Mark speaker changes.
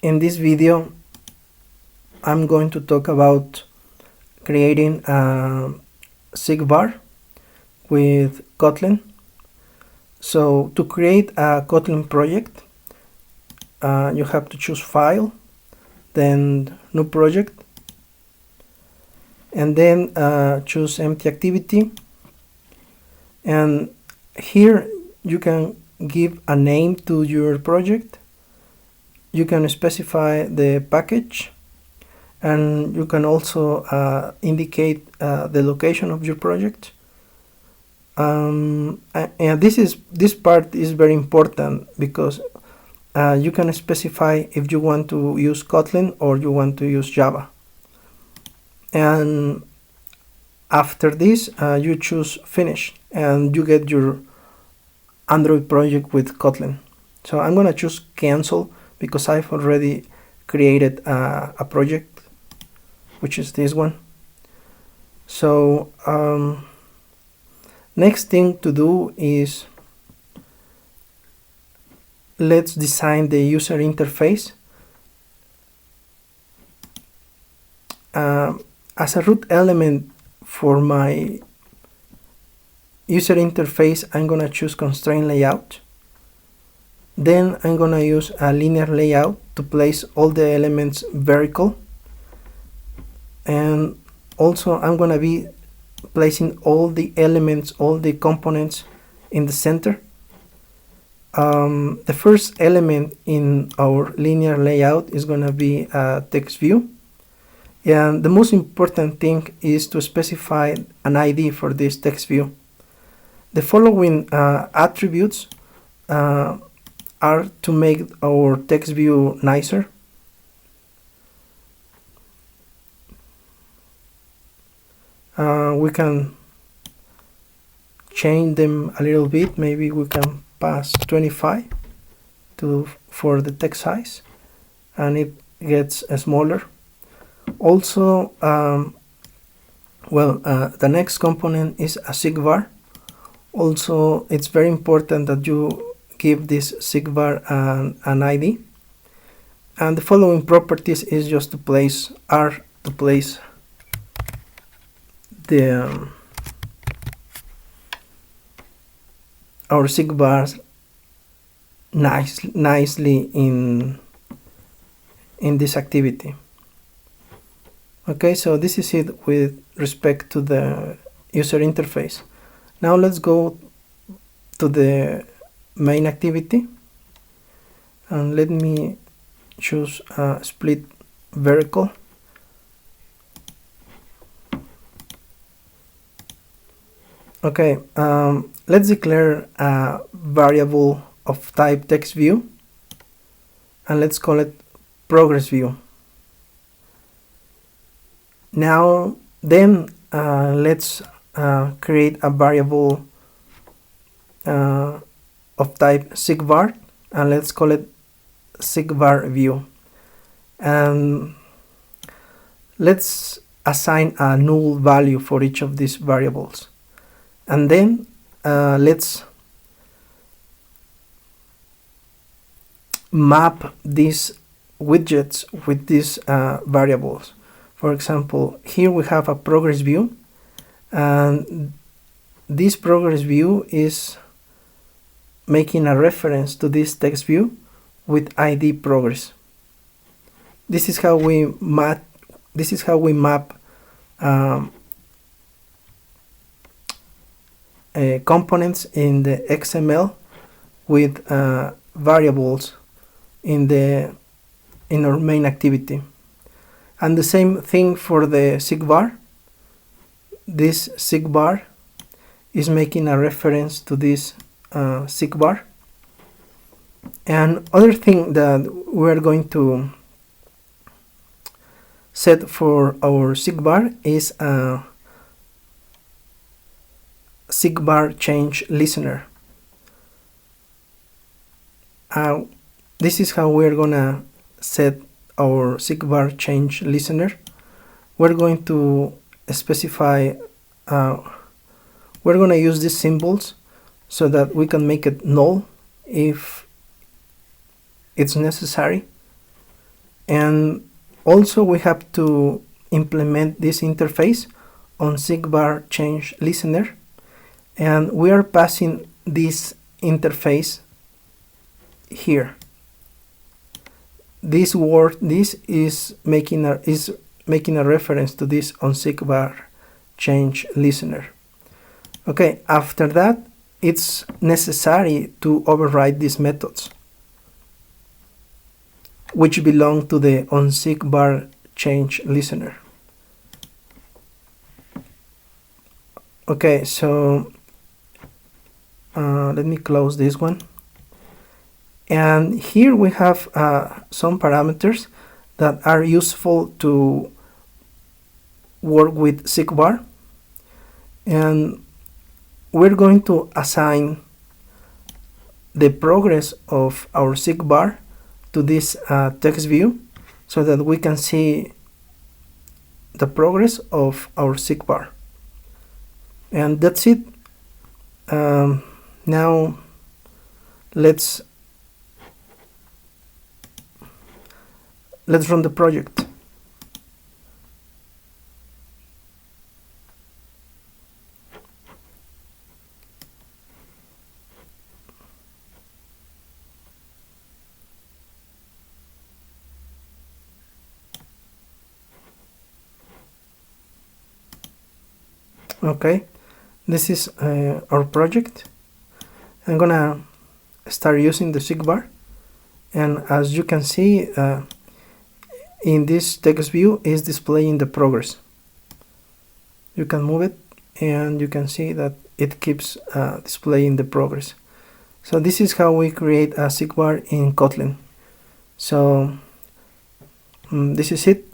Speaker 1: In this video, I'm going to talk about creating a seekbar with Kotlin. So to create a Kotlin project, you have to choose File, then New Project, and then choose Empty Activity. And here you can give a name to your project. You can specify the package, and you can also indicate the location of your project. And this part is very important because you can specify if you want to use Kotlin or you want to use Java. And after this, you choose Finish, and you get your Android project with Kotlin. So I'm going to choose Cancel because I've already created a project, which is this one. So next thing to do is let's design the user interface. As a root element for my user interface, I'm going to choose constraint layout. Then I'm going to use a linear layout to place all the elements vertical. And also I'm going to be placing all the elements, all the components in the center. The first element in our linear layout is going to be a text view. And the most important thing is to specify an ID for this text view. The following attributes are to make our text view nicer. We can change them a little bit. Maybe we can pass 25 for the text size, and it gets smaller. Also, the next component is a seekbar. Also, it's very important that you give this seekbar an ID. And the following properties is just to place our seekbars nicely in this activity. Okay, so this is it with respect to the user interface. Now let's go to the main activity, and let me choose split vertical. Okay, let's declare a variable of type text view, and let's call it progress view. Now then let's create a variable of type seekbar, and let's call it seekbar view. And let's assign a null value for each of these variables. And then let's map these widgets with these variables. For example, here we have a progress view, and this progress view is making a reference to this text view with ID progress. This is how we map components in the XML with variables in our main activity. And the same thing for the seekbar. This seekbar is making a reference to this seekbar. And other thing that we're going to set for our seekbar is a OnSeekBarChangeListener. This is how we're gonna set our OnSeekBarChangeListener. We're going to specify, we're gonna use these symbols so that we can make it null if it's necessary. And also we have to implement this interface on OnSeekBarChangeListener, and we are passing this interface here. This word, this is making a reference to this OnSeekBarChangeListener. Okay, after that, it's necessary to override these methods, which belong to the OnSeekBarChangeListener. Okay, so let me close this one. And here we have some parameters that are useful to work with seekbar. And we're going to assign the progress of our seekbar to this text view so that we can see the progress of our seekbar. And that's it. Now let's run the project. Okay, this is our project. I'm gonna start using the seekbar, and as you can see, in this text view is displaying the progress. You can move it and you can see that it keeps displaying the progress. So this is how we create a seekbar in Kotlin. So this is it.